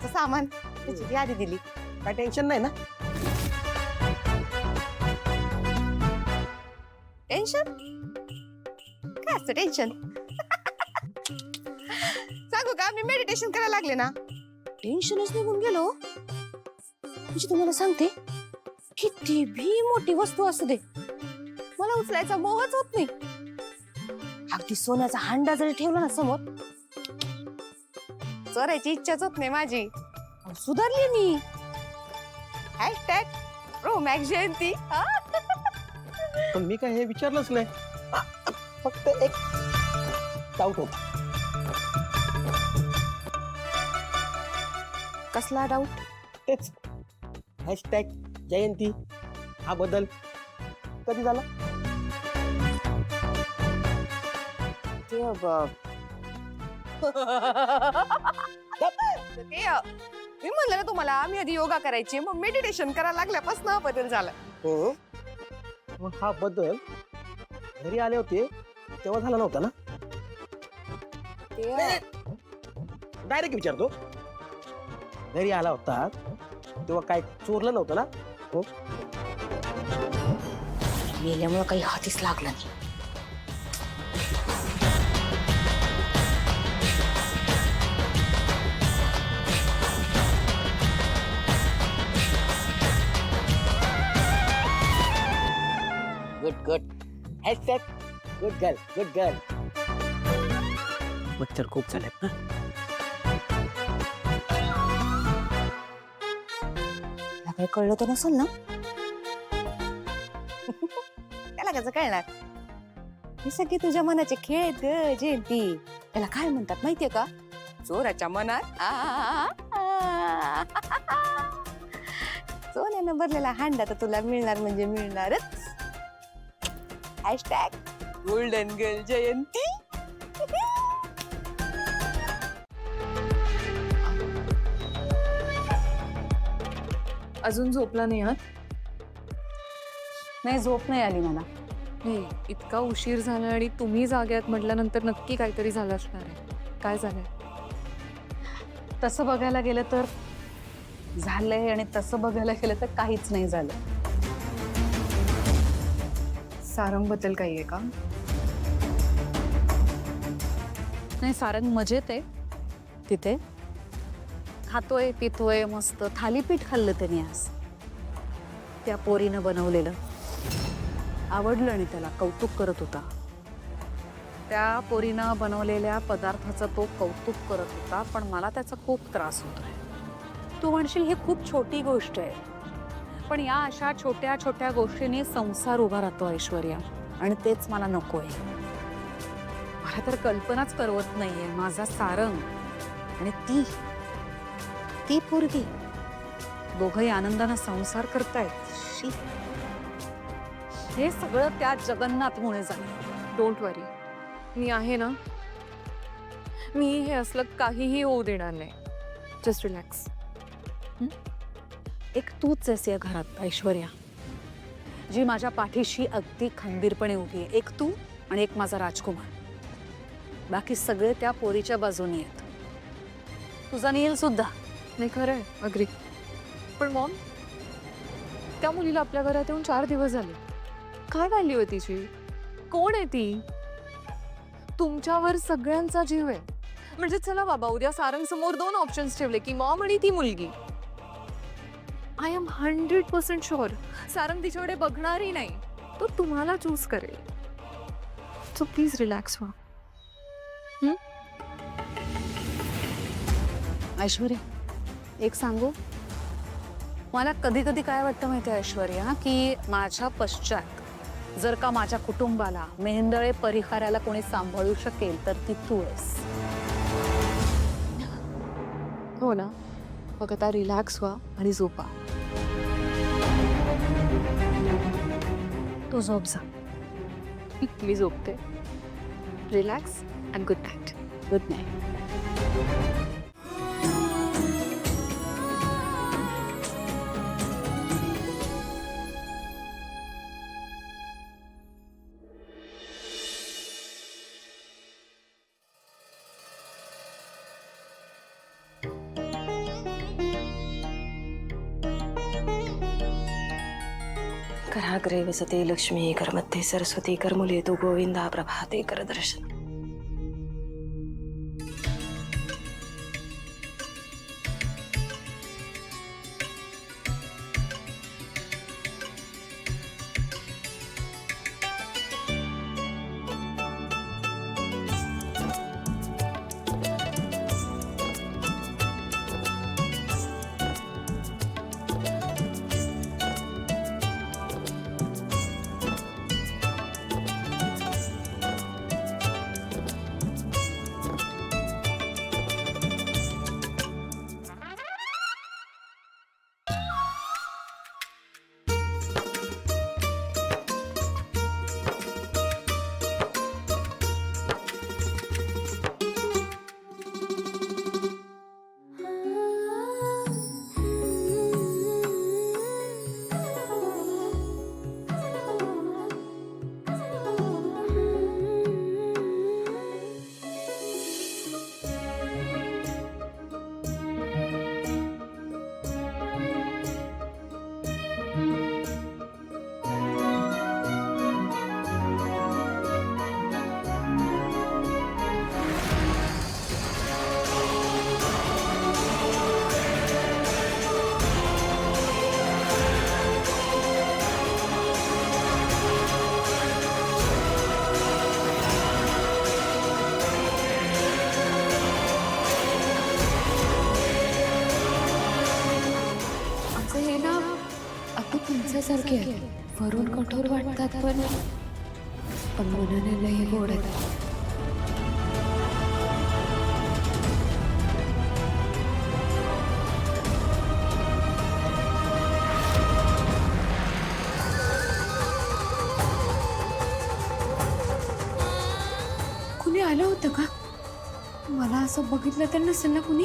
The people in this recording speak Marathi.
घराचं सामान त्याची यादी दिली. काय टेन्शन नाही ना? टेन्शन काय असतं टेन्शन? सांगू का मी मेडिटेशन करायला लागले ना टेन्शनच निघून गेलो. म्हणजे तुम्हाला सांगते किती भी मोठी वस्तू असू दे मला उचलायचा मोहच होत नाही. अगदी सोन्याचा हांडा जरी ठेवला ना समोर चोरायची इच्छाच होत नाही माझी. सुधारली मी. #प्रोमॅक्स जयंती. पण मी काय हे विचारलंच नाही. फक्त एक डाऊट होता. कसला डाऊट? तेच #जयंती हा बदल कधी झाला? ते मी म्हणलं ना तुम्हाला आम्ही आधी योगा करायची मग मेडिटेशन करायला लागल्यापासून हा बदल झाला. हो. मग हा बदल घरी आले होते तेव्हा झाला नव्हता ना? डायरेक्ट विचारतो. घरी आला होता तेव्हा काय चोरलं नव्हतं ना? हो. मेल्यामुळे काही हातीच लागला नाही. गुड. Good girl. मच्छर खूप झालेत ना? काही कळलं तर नसेल ना? त्याला कसं कळणार? हे सगळे तुझ्या मनाचे खेळ आहेत ग जयंती. त्याला काय म्हणतात माहितीये का? चोराच्या मनात सोन्यानं भरलेला हांडा तर तुला मिळणार म्हणजे मिळणारच. #गोल्डन गर्ल जयंती. अजून झोपला नाही आहात? नाही झोप नाही आली मला. नाही, इतका उशीर झाला आणि तुम्ही जाग्यात म्हटल्यानंतर नक्की काहीतरी झालं असणार आहे. काय झालंय? तसं बघायला गेलं तर झालंय आणि तसं बघायला गेलं तर काहीच नाही झालं. सारंग बद्दल काही आहे का? नाही, सारंग मजेत आहे तिथे. खातोय पितोय मस्त. थालीपीठ खाल्लं त्याने आज. त्या पोरीनं बनवलेलं. आवडलं आणि त्याला कौतुक करत होता. त्या पोरीनं बनवलेल्या पदार्थाचं तो कौतुक करत होता. पण मला त्याचा खूप त्रास होतोय. तू म्हणशील ही खूप छोटी गोष्ट आहे, पण या अशा छोट्या छोट्या गोष्टींनी संसार उभा राहतो ऐश्वर्या, आणि तेच मला नकोय. मला तर कल्पनाच करवत नाहीये माझा सारंग आणि ती पोरगी दोघंही आनंदानं संसार करतायत. हे सगळं त्या जगन्नाथमुळे झालं. डोंट वरी, मी आहे ना. मी हे असलं काहीही होऊ देणार नाही. Just relax. एक तूच आहेस या घरात ऐश्वर्या, जी माझ्या पाठीशी अगदी खंबीरपणे उभी आहे. एक तू आणि एक माझा राजकुमार. बाकी सगळे त्या पोरीच्या बाजूनी आहेत. तुझा नील सुद्धा. नाही, खरं आहे, अग्री. पण मॉम, त्या मुलीला आपल्या घरात येऊन 4 दिवस झाले. काय व्हॅल्यू आहे तिची? कोण आहे ती? तुमच्यावर सगळ्यांचा जीव आहे. म्हणजे चला बाबा, उद्या सारंग समोर 2 ऑप्शन्स ठेवले की मॉम आणि ती मुलगी. आय एम 100% शुअर सारंग तिच्याकडे बघणारही नाही. तो तुम्हाला चूज करेल. सो प्लीज रिलॅक्स व्हा. ऐश्वर्या, एक सांगू, मला कधी कधी काय वाटतं माहिती आहे ऐश्वर्या, की माझ्या पश्चात जर का माझ्या कुटुंबाला मेहेंदळे परिहाराला कोणी सांभाळू शकेल तर ती तू आहेस. हो ना. मग आता रिलॅक्स व्हा आणि झोपा. तू झोप जा. मी झोपते. Relax and good night. Good night. कराग्रे वसते लक्ष्मी करमध्ये सरस्वती करमुले तू गोविंदा प्रभाते कर दर्शन. हे ना अगदी तुमच्यासारखे आहे. वरून कठोर वाटतात पण मनाने लई गोड आहेत. कुणी आलं होतं का? मला असं बघितलं तर नसेल ना कुणी?